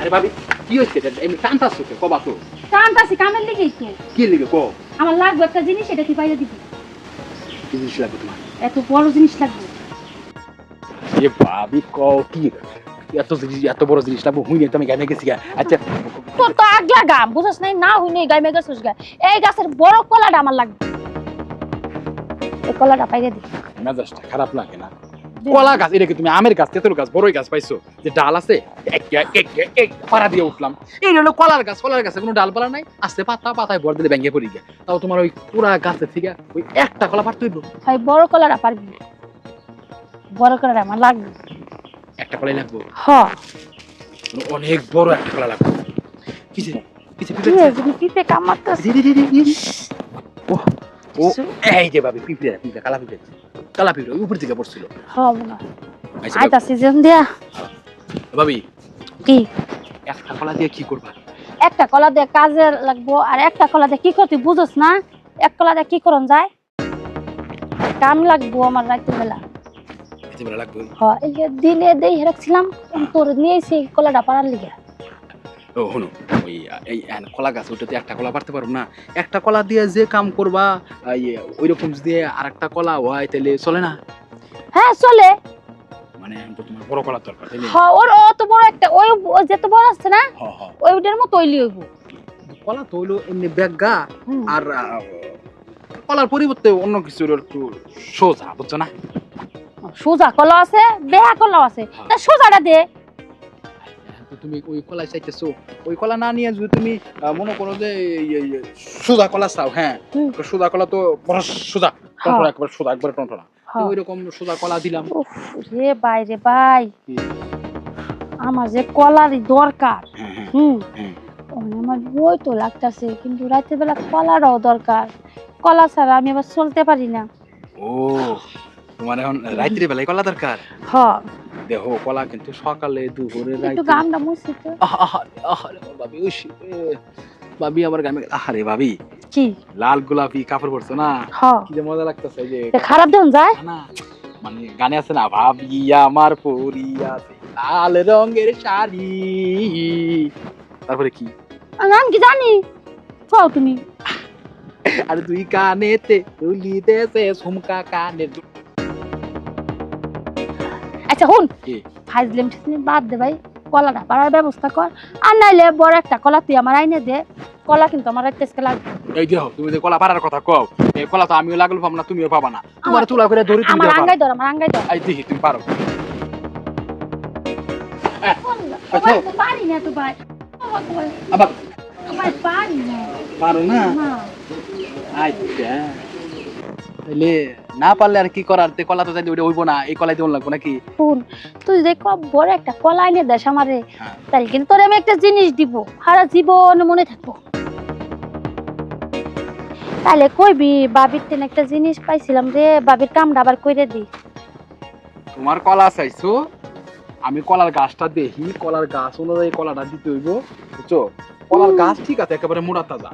আরে ভাবি কি হচ্ছে এমনি কান্তাছো কে কবা তো কান্তাছি কামের লিগেই তো কি লিখে কো আমার লাগবে একটা জিনিস এটা কি পাইয়া দিবি কি জিনিস লাগবে তোমার এত বড় জিনিস লাগবে এ ভাবি কও কি এত জিনিস এত বড় জিনিস লাগবে হুই তো আমি গানে গেছি আচ্ছা তোর তো আগলা গাম বুঝছ নাই না হইনি গাইমে গেছস গা এই গাছের বড় কলাটা আমার লাগবে এই কলাটা পাইয়া দি মেজাজটা খারাপ লাগে না কলা গাছ এটা কি তুমি আমের গাছ তেঁতুল গাছ বড়ই গাছ পাইছো যে ডাল আছে এক পাড়া দিয়ে উঠলাম এই হলো কলার গাছে কোনো ডালপালা নাই আস্তে পাতায় ভর দিলে ভেঙে পড়ি গে তাও তোমার ওই পুরা গাছের থেকে ওই একটা কলা পারতে হইব ভাই বড় কলাটা পারবি বড় কলাটা আমার লাগবে একটা কলাই লাগবে হ্যাঁ অনেক বড় একটা কলা লাগবে কিছে পিপে কামাতাছ ও এই যে ভাবি পিঁপড়ে কালা পিঁপড়ে উপর থেকে পড়ছিল হ্যাঁ বলা আইতা সিজন দিয়া ভাবি কি একটা কলা দিয়ে কি করবা একটা কলা দিয়ে কাজে লাগবো আর একটা কলা দিয়ে কি করতে বুঝছ না এক কলা দিয়ে কি করন যায় কাম লাগবো আমার রাতের বেলা লাগবে হ্যাঁ এই যে দিনে দেই রাখছিলাম তোর নিয়েছি কলাটা পারার লিগে ও শুনো ওই এই কলা গাছ ওটাতে একটা কলা পারতে পারবো না একটা কলা দিয়ে যে কাম করবা ওই রকম যদি আরেকটা কলা হয় তাহলে চলে না হ্যাঁ চলে মানে তোমার বড় কলা দরকার তাই না হ্যাঁ ওর অত বড় একটা ওই যত বড় আছে না হ্যাঁ হ্যাঁ ওইটার মতো তৈলি হইব কলা তো হইলো এমনি ব্যাগগা আর কলার পরিবর্তে অন্য কিছু একটু সোজা বুঝছো না সোজা কলা আছে বেহা কলা আছে তা সোজাটা দে তুমি ওই কলা চাইতেছো ওই কলা না নিয়ে যদি তুমি মনে করো যে সোজা কলা চাও হ্যাঁ সোজা কলা তো বড় সোজা একবার সোজা একবার টনটনা ওই রকম সোজা কলা দিলাম রে ভাই আমার যে কলারই দরকার আমার বই তো লাগতেছে কিন্তু রাতের বেলা কলারও দরকার কলা ছাড়া আমি আবার চলতে পারি না ও তোমার এখন রাত্রে বেলায় কলা দরকার হ্যাঁ দেখো কলা কিন্তু সকালে দুপুরে একটু গামটা মুছি তো আহারে ভাবি ভাবি আমার গামে আহারে ভাবি কি লাল গোলাপি কাপড় পরছো না হ্যাঁ কি যে মজা লাগতেছে যে খারাপ দেন যায় না মানে গানে আছে না ভাবি আমার পরিয়া লাল রঙের শাড়ি তারপরে কি গান কি জানি চাও তুমি আর তুই কানেতে তুলি দেছে ঝুমকা কানের আচ্ছা হুন ফাইজলেম বাদ দে ভাই কলাটা পারার ব্যবস্থা কর আর নাইলে বড় একটা কলা তুই আমার আইনে দে কলা কিন্তু আমার রাইতেসকে লাগবে এই দেখো তুমি যে কলা পারার কথা কও এই কলা তো আমিও লাগলো পাবো না তুমিও পাবা না তোমার তুলা করে ধরে তুমি আমার আঙ্গাই ধর এই দেখি তুমি পারো পারি না তো ভাই আবার ভাই পারি না পারো না আচ্ছা তাহলে না পারলে আর কি করার তে কলা তো যাই ওটা হইব না এই কলাই দেওয়া লাগবো নাকি শুন তুই দেখ বড় একটা কলা এনে দেশ আমারে তাহলে কিন্তু তোর আমি একটা জিনিস দিব সারা জীবন মনে থাকবো তাহলে কইবি বাবির তেন একটা জিনিস পাইছিলাম রে বাবির কামটা আবার কইরে দি তোমার কলা চাইছো আমি কলার গাছটা দেখি কলার গাছ অনুযায়ী কলাটা দিতে হইব বুঝছো কলার গাছ ঠিক আছে একেবারে মোটা তাজা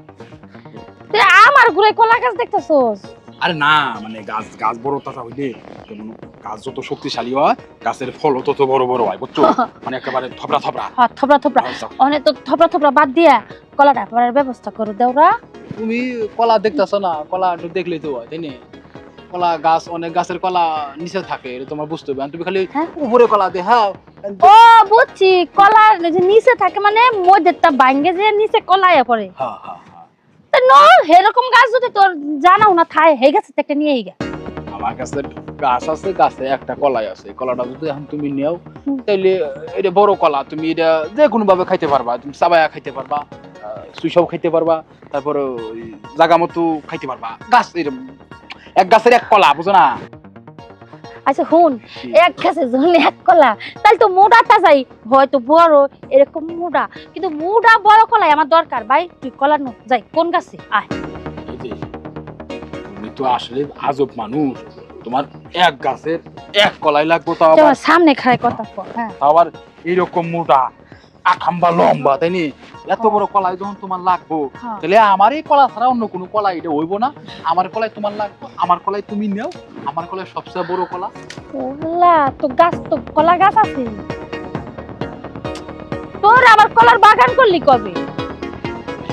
আমার ঘুরে কলা গাছ দেখতেছস আরে না মানে গাছ বড় তাজা হইলে যেমন গাছ যত শক্তিশালী হয় গাছের ফল তত বড় বড় হয় বুঝছো মানে একেবারে থপড়া অনেক তো থপড়া বাদ দিয়া কলাটা পারার ব্যবস্থা করে দেওরা তুমি কলা দেখতেছো না কলা একটু দেখলেই তো হয় তাই না কলা গাছ অনেক গাছের কলা নিচে থাকে এটা তোমার বুঝতে হবে তুমি খালি উপরে কলা দেখাও ও বুঝছি কলা নিচে থাকে মানে মধ্যেটা ভাঙ্গে যে নিচে কলায় পড়ে হ্যাঁ হ্যাঁ তা ন এরকম গাছ যদি তোর জানাও না থায় হে গাছ একটা নিয়ে গা আমার কাছে গাছ আছে গাছে একটা কলাই আছে কলাটা যদি এখন তুমি নেও তাইলে এটা বড় কলা তুমি এটা যে কোনো ভাবে খাইতে পারবা তুমি চাবায়া খাইতে পারবা সুইসাও খাইতে পারবা তারপর জায়গা মতো খাইতে পারবা গাছ এক গাছের এক কলা বুঝো না আচ্ছা হুন এক গাছে জন্য এক কলা তাহলে তো মোটাটা যাই হয়তো বড় এরকম মোটা কিন্তু মোটা বড় কলাই আমার দরকার ভাই তুই কলা নো যাই কোন গাছে আয় তুমি তো আসলে আজব মানুষ তোমার এক গাছের এক কলাই লাগবে তো তোমার সামনে খায় কথা কর হ্যাঁ আবার এরকম মোটা আখাম্বা লম্বা তাই নি এত বড় কলাই যখন তোমার লাগবো তাহলে আমার এই কলা ছাড়া অন্য কোনো কলাই এটা হইব না আমার কলাই তোমার লাগবে আমার কলাই তুমি নেও আমার কলাই সবচেয়ে বড় কলা ওলা তো গাছ তো কলা গাছ আছে তোর আবার কলার বাগান করলি কবে?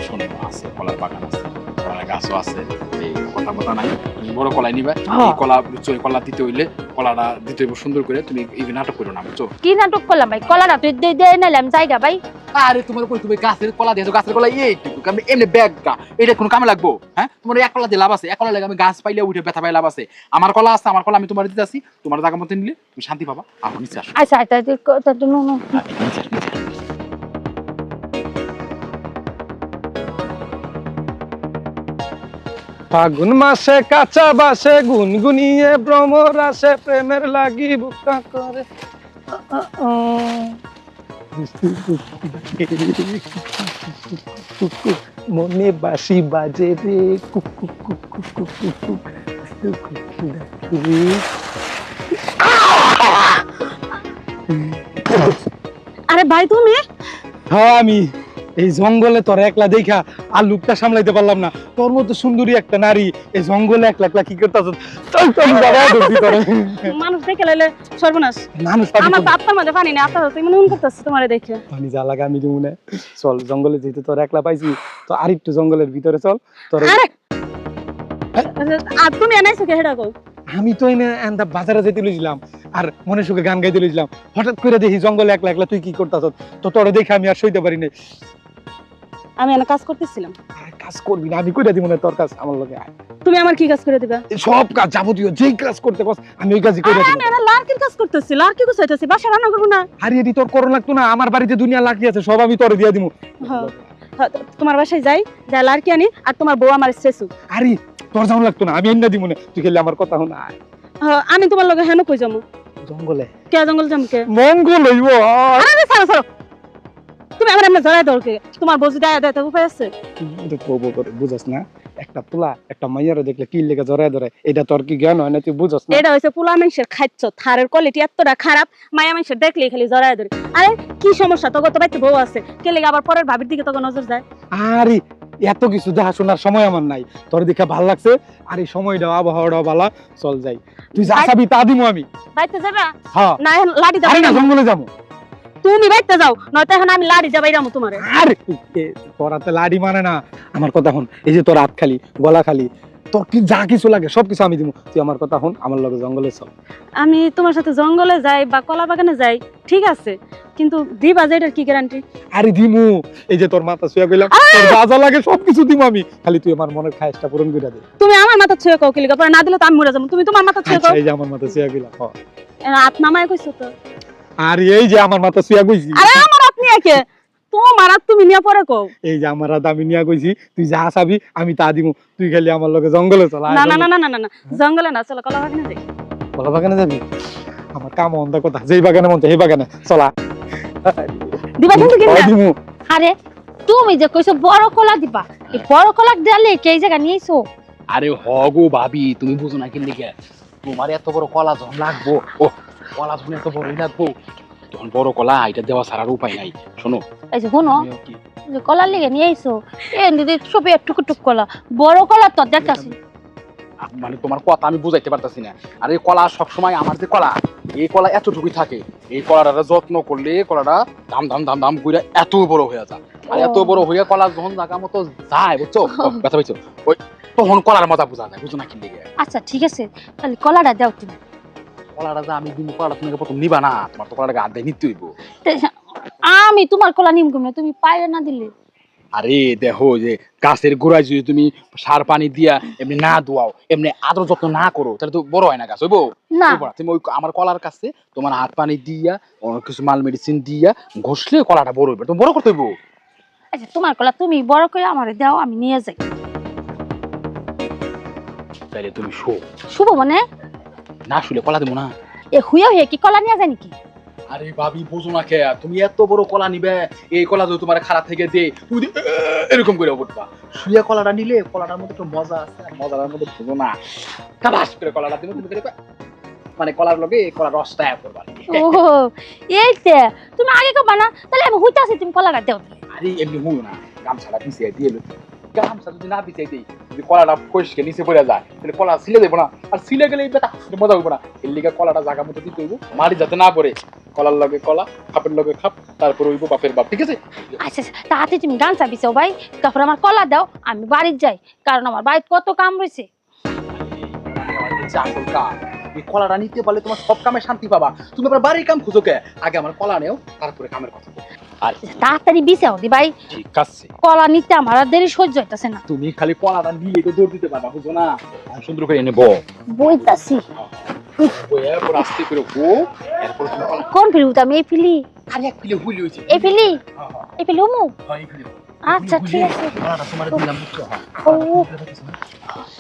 শোনো আছে কলার বাগান আছে, কলার গাছও আছে, এই কথা কথা নাই। তুমি বড় কলাই নিবা, হ্যাঁ। এই কলা বুঝছো, এই কলা দিতে হইলে কলাটা দিতে হইব সুন্দর করে। তুমি এই নাটক করো না বুঝছো। কি নাটক করলাম ভাই? কলাটা তুই দে নাইলাম জায়গা ভাই। আরে তোমার কই, তুমি গাছের কলা দিয়েছো, গাছের কলা এইটুকু আমি এমনি ব্যাগটা, এটা কোনো কামে লাগবো? হ্যাঁ, তোমার এক কলা দিয়ে লাভ আছে? এক কলা লাগে আমি গাছ পাইলে উঠে ব্যথা পাই লাভ আছে? আমার কলা আছে, আমার কলা আমি তোমার দিতে আসি, তোমার জায়গা মতো নিলে তুমি শান্তি পাবা। আর নিচে আসো। আচ্ছা আচ্ছা তুই নো নো। নিচে আসো, নিচে আসো। ফাগুন মাসে কাঁচা বাসে গুনগুনিয়ে ভ্রমর আসে প্রেমের লাগি বুকা করে মনে বাসি বাজে রে আরে ভাই তুমি? হ্যাঁ আমি এই জঙ্গলে তোর একলা দেখা আর লুকটা সামলাইতে পারলাম না। তোর মতো সুন্দরী একটা নারী এই জঙ্গলে একলা একলা কি করতেছ? মানুষ দেখে লাইলে সর্বনাশ। মানুষ আমার বাপটার মধ্যে পানি নেই, আপনার তুমি মন করতেছে তোমারে দেখে। পানি যা লাগে আমি দিব না। চল জঙ্গলে যেহেতু তোর একলা পাইছি তো আরেকটু জঙ্গলের ভিতরে চল। তোর আরে আর তুমি এনাইছো কে হেডা কও? আমি তো এনে এন্দা বাজারে যেতে লইছিলাম আর মনে সুখে গান গাইতে লইছিলাম, হঠাৎ করে দেখি জঙ্গলে একলা একলা তুই কি করতাছ। তো তোরে দেখে আমি আর সইতে পারি নাই। আমি এনে কাজ করতেছিলাম। আর কাজ করবি না, আমি কইরা দিব না তোর কাজ, আমার লগে আয়। তুমি আমার কি কাজ করে দিবা? এই সব কাজ যাবতীয় যেই কাজ করতে কস আমি ওই কাজই কইরা আরে দিব। আমি এনে লার্কির কাজ করতেছি, লার্কি গুছাইতেছি, বাসা রান্না করব না? আরে এটি তোর করো লাগতো না, আমার বাড়িতে দুনিয়া লাকি আছে, সব আমি তোরে দিয়া দিমু। হ্যাঁ, তোমার বাসায় যাই, যা লার্কি আনি, আর তোমার বউ আমার শেষু। আরে তোর যাওয়া লাগতো না, আমি এনে দিব না, তুই খেলে আমার কথা হন। আয় আমি তোমার লগে হেন কই যাবো? জঙ্গলে কে জঙ্গল যাম কে? মঙ্গল হইব। আরে ছাড়ো ছাড়ো, তুমি আমার এমনি জড়াই দরকে, তোমার বউ যদি আয়া দেয় তো উপায় আছে? বুঝস না, একটা পোলা একটা মাইয়ারে দেখলে কি লেগে জড়ায় ধরে, এটা তোর কি জ্ঞান হয় না? তুই বুঝস না? এটা হইছে পোলা মানুষের খাচ্ছ, থারের কোয়ালিটি এতটা খারাপ, মায়া মানুষের দেখলেই খালি জড়ায় ধরে। আরে কি সমস্যা, তোকে তো বাইতে বউ আছে, কে লেগে আবার পরের ভাবির দিকে তোকে নজর যায়? আরে এত কিছু দেখাশোনার সময় আমার নাই, তোর দেখে ভাল লাগছে আর এই সময়টা আবহাওয়াটাও ভালো। চল যাই, তুই যা চাবি তা দিমু আমি। বাইতে যাবা হ্যাঁ, না? এখন লাড়ি আরে না যাবা? জঙ্গলে যাবো। তুমি বাইতে যাও, নয়তো এখন আমি লাড়ি যাবাই রামু তোমারে। আরে তোর হাতে লাডি মানে না, আমার কথা হন। এই যে তোর হাত খালি গলা খালি, তোর কি যা কিছু লাগে সবকিছু আমি দিমু, তুই আমার কথা হন, আমার লগে জঙ্গলে চল। আমি তোমার সাথে জঙ্গলে যাই বা কলা বাগানে যাই ঠিক আছে, কিন্তু দিবা যে এটার কি গ্যারান্টি? আরে দিমু, এই যে তোর মাথা ছুঁয়া কইলাম, তোর যা যা লাগে সবকিছু দিমু আমি, খালি তুই আমার মনের খায়েশটা পূরণ করে দে। তুমি আমার মাথা ছুঁয়ে কও কি লিগা, পরে না দিলে তো আমি মরে যাবো। তুমি তোমার মাথা ছুঁয়ে আচ্ছা, কও। এই যে আমার মাথা ছুঁয়া কইলাম। হাত নামায় কইছো তো। আর এই যে আমার মাথা ছুঁয়া কইছি, আরে আমার আপনি একে তোমার আর তুমি নিয়ে পরে কও। এই যে আমার হাত আমি নিয়া কইছি, তুই যা চাবি আমি তা দিমু, তুই খালি আমার লগে জঙ্গলে চল। না না না না না না, জঙ্গলে না, চলো কলা বাগানে যাই। কলা বাগানে যাবি? আমার কাম অন্ধ কথা, যেই বাগানে মন চায় সেই বাগানে চলা। দিবা কিন্তু কিনা? দিমু। আরে তুমি যে কইছো বড় কলা দিবা, এই বড় কলা দিলে কে জায়গা নিয়েছো? আরে হগো ভাবি, তুমি বুঝো না কি লিখে, তোমার এত বড় কলা যখন লাগবো, ও কলা যখন এত বড়ই লাগবো, তখন বড় কলা এটা দেওয়া ছাড়ার উপায় নাই। শোনো, এই যে শোনো, তুমিও কি যে কলা লিগে নিয়ে আইছো, এ দিদি সবে টুকু টুক কলা, বড় কলা তো দেখাছি। মানে তোমার কথা আমি বুঝাইতে পারতাছি না। আর এই কলা সবসময় আমার যে কলা, এই কলা এতটুকুই থাকে, এই কলাটা যত্ন করলে কলাটা দাম দাম দাম দাম করে এত বড় হয়ে যায়। আর এত বড় হয়ে কলা যখন জায়গা মতো যায়, বুঝছো, ব্যথা পাইছো, ওই তখন কলার মজা বোঝা যায়, বুঝো না কি লেগে। আচ্ছা ঠিক আছে, তাহলে কলাটা দাও তুমি। কলাটা যা আমি দিন কলাটা তুমি প্রথম নিবা না, তোমার তো কলাটাকে আদায় নিতে হইব। আমি তোমার কলা নিম কেমনে, তুমি পাইরে না দিলে? আরে দেখো, যে গাছের গোড়ায় যদি তুমি সার পানি দিয়া এমনি না দোয়াও, এমনি আদর যত্ন না করো, তাহলে তো বড় হয় না গাছ, হইবো না। হইবো না। তুমি ওই আমার কলার কাছে তোমার হাত পানি দিয়া, অনেক কিছু মাল মেডিসিন দিয়া ঘষলে কলাটা বড় হইবে, তুমি বড় করতে হইব। আচ্ছা তোমার কলা তুমি বড় করে আমারে দাও, আমি নিয়ে যাই। তাহলে তুমি শো, শুভ মানে না শুলে কলা দেবো না। এ হুইয়া হুইয়া কি কলা নিয়ে যায় নাকি? আরে ভাবি বুঝো না কে, তুমি এত বড় কলা নিবে, এই কলা যদি তোমার খারাপ থেকে দে, তুমি এরকম করে উঠবা। শুয়ে কলাটা নিলে কলাটার মধ্যে একটু মজা আছে, আর মজার মধ্যে বুঝো না, কাবাস করে কলাটা দিবে, তুমি করে মানে কলার লগে কলার রসটা অ্যাড করবা। ও এইতে তুমি আগে কবা না, তাহলে আমি হুইতাছি, তুমি কলাটা দাও। আরে এমনি হুই না, গামছাটা পিছিয়ে দিয়ে গামছা যদি না বিছাই দেই, যদি কলাটা ফসকে নিচে পড়ে যায় তাহলে কলা ছিলে দেবো না, আর ছিলে গেলে এই বেটা মজা হইব না। এর লিগে কলাটা জায়গা মতো দিতে হইব, মাটি যাতে না পড়ে। কলার লগে কলা, খাপের লগে খাপ, তারপর হইব বাপের বাপ, ঠিক আছে? আচ্ছা তাতে তুমি গামছা বিছাও ভাই, তারপর আমার কলা দাও, আমি বাড়ির যাই, কারণ আমার বাড়িতে কত কাম রয়েছে। আসল কাম এই কলাটা নিতে পারলে তোমার সব কামে শান্তি পাবা। তুমি আবার বাড়ির কাম খুঁজো কে? আগে আমার কলা নেও, তারপরে কামের কথা বলো। আর তাড়াতাড়ি বিছাও দি ভাই, ঠিক আছে, কলা নিতে আমার আর দেরি সহ্য হইতাছে না। তুমি খালি কলাটা নিয়ে তো দৌড় দিতে পারবা, বুঝো না? সুন্দর করে এনে বউ বইতাছি এরপর আস্তে করে বউ, এরপর তুমি কলা কোন ফিলু আমি এই ফিলি, আর এক পিলে হুলি হয়েছে। এই ফিলি, এই ফিলি উমু। হয় ফিলে আচ্ছা ঠিক আছে। কলাটা তোমার দিলাম, বুঝছো? ও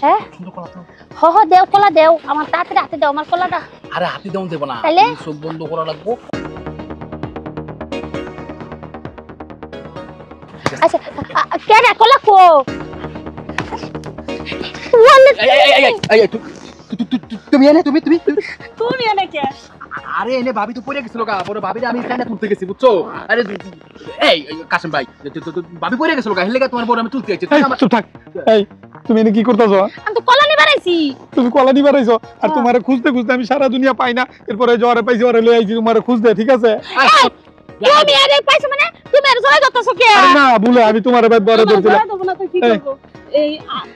হ্যাঁ সুন্দর কলা তো। হ দেও, কলা দেও আমার, তাড়াতাড়ি হাতে দাও আমার কলাটা। আরে হাতে দেও দেব না, তাইলে? তুমি চোখ বন্ধ করা লাগবো। আচ্ছা কেডা কলা কো তুমি এনে তুমি তুমি তুমি এনেকে আরে এনে ভাবি তো পড়ে গেছিল গা, পরে ভাবিরে আমি এখানে তুলতে গেছি, বুঝছো? আরে এই কাসিম ভাই, ভাবি পড়ে গেছিল গা, হেলে তোমার বড় আমি তুলতে আইছি। এই চুপ থাক। এই তুমি এনে কি করতেছো? আমি তো কলা নিবার আইছি। তুমি কলা নিবার আইছো, আর তোমারে খুঁজতে খুঁজতে আমি সারা দুনিয়া পাই না, এরপরে জ্বরে পাইছি, জ্বরে লই আইছি তোমারে খুঁজতে, ঠিক আছে? তুমি আরে পাইছো মানে তুমি আর জয় করতেছো কে? আরে না ভুলে আমি তোমার ভাই বড় ধরছিলাম। দেবো না তো কি করবো? এই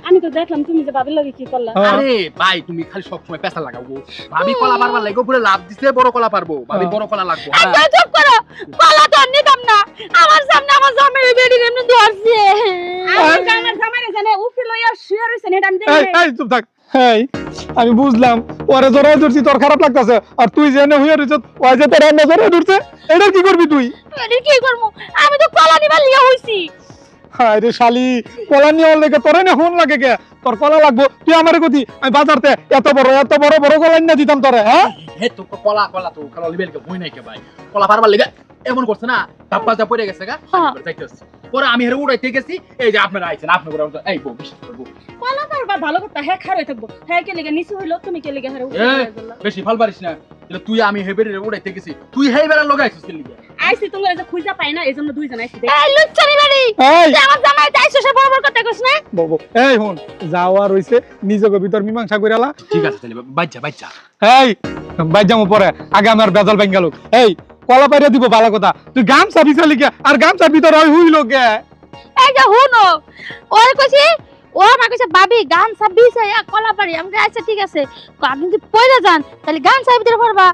আমি তো দেখলাম তুমি যে ভাবির লগে কি করলা। হ্যাঁ। আরে ভাই তুমি খালি সব সময় পেশা লাগাও গো। ভাবি কলা পারবার লাগো, পুরো লাভ দিছে, বড় কলা পারবো, ভাবি বড় কলা লাগবো। আচ্ছা চুপ করো, কলা তো নিতাম না, আমার সামনে আমার জামাই বেডি এমনি ধরছে। আমার জামাইরে জানে উফি লইয়া শুয়ে রইছেন, এটা আমি এই দেখি নাই। এই চুপ থাক। এই আমি বুঝলাম ওরে জড়ে ধরছি, তোর খারাপ লাগতাছে, আর তুই জেনে হইয়া রইছ ওই যে তোর নজরে ধরছে, এটা কি করবি তুই? আরে কি করব, আমি তো কলা নিবার লিয়া হইছি। হায় রে শালি, কলা নিয়ে লেগে তোরে না ফোন লাগে কে? তোর কলা লাগবো, তুই আমারে কতি আমি বাজারতে এত বড় বড় কলা না দিতাম তোরে, হ্যাঁ? হে তো কলা তো কলা লিবেল কে বই নাই কে ভাই, কলা পারবার লাগা এমন করছে না, ধাপ্পা যা পড়ে গেছে গা, যাইতে হচ্ছে। পরে আমি হেরে উড়াইতে গেছি, এই যে আপনারা আইছেন, আপনি করে এই বউ বিশ্বাস করবো। কলা পারবা ভালো কথা, হ্যাঁ খারাই থাকবো, হ্যাঁ কে লেগে নিচে হইলো, তুমি কে লেগে হারে উঠে বেশি ভাল পারিস না, তুই আমি হেবের উড়াইতে গেছি, তুই হেই বেলা লগাইছিস কে লিগে? আইছি তোমরা যে খুঁজা পাই না, এজন্য দুইজন আইছি। এই লুচ্চানি বাড়ি, এই তুই আমার জামাই যাইছো সে বড় বড় কথা কইছ না? বাবু এই হুন, যাওয়া রইছে নিজকে ভিতর মীমাংসা কইরালা। ঠিক আছে তাহলে বাচ্চা এই বাইর যাবো পরে, আগে আমার বেজাল ভাঙ গেল। এই কলা পাইরা দিব ভালো কথা, তুই গামছা বিছালি কে? আর গামছার ভিতর ওই হইল কে? এই যে হুনো, ওর কইছি, ও আমার কইছে ভাবি গান সব বিছাইয়া কলা পারি। আমি কই আচ্ছা ঠিক আছে, আপনি যদি পয়রা যান তাহলে গান সাহেব ভিতরে পড়বা,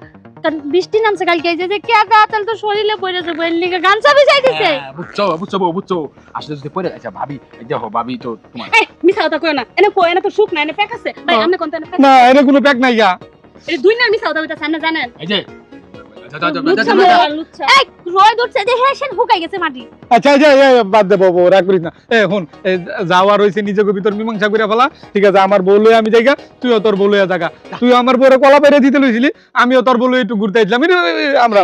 কারণ বৃষ্টি নামছে কালকে, এই যে কে গা তাহলে তো শরীরে পয়রা যাবে, এর লিগে গান সব বিছাই দিছে। বুঝছো আসলে যদি পড়ে আচ্ছা ভাবি, এই দেখো ভাবি তো তোমার এই মিছা কথা কইও না, এনে কই এনে তো সুখ না, এনে প্যাক আছে ভাই, আপনি কোনটা এনে প্যাক? না এর কোনো প্যাক নাই গা। এই দুই না মিছা কথা কইতাছ, আপনি জানেন? এই যে লুচ্ছা লুচ্ছা এই রয় দূরছে যে হেসেন হুকাই গেছে মাটি। আচ্ছা এই যে বাদ দে বাবু, রাগ করিস না। এ হুন, যাওয়া রইছে নিজকে ভিতর মীমাংসা কইরা ফেলা, ঠিক আছে? আমার বউ লইয়া আমি যাইগা, তুইও তোর বউ লইয়া জাগা। তুই আমার বউরে কলা পাইরা দিতে লইছিলি, আমিও তোর বউ লইয়া একটু ঘুরতে আইছিলাম। আমরা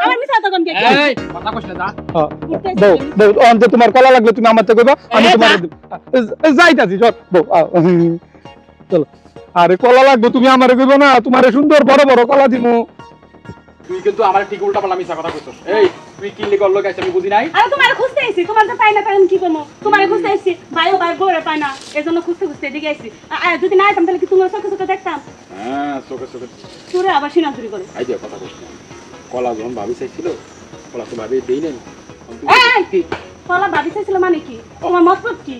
আমার মিছা কথা কোন কে? এই কথা কইছ না, যা বউ বউ অন্ত তোমার কলা লাগলে তুমি আমার থেকে কইবা, আমি তোমার যাইতাছি। চল বউ চলো। আরে কলা লাগবে, তুমি আমারে কইবা না, তোমারে সুন্দর বড় বড় কলা দিমু। তুই কিন্তু আমার ঠিক উল্টা পাল্টা মিছা কথা কইছস। এই তুই কি লিগে লগে আইছিস আমি বুঝি নাই। আরে তোমারে খুঁজতে আইছি, তোমার তো পাই না, তাহলে কি করব? তোমারে খুঁজতে আইছি, ভাইও ভাই বউরে পাই না, এজন্য খুঁজতে খুঁজতে এদিকে আইছি। আর যদি না আইতাম তাহলে কি তোমার চোখে চোখে দেখতাম? হ্যাঁ চোখে তোরে আবার সিনাজুরি করে। আই দিয়া কথা কইছ না। কলা যখন ভাবি চাইছিল, কলা তো ভাবি দেই নাই। এই কলা ভাবি চাইছিল মানে কি? তোমার মতলব কি?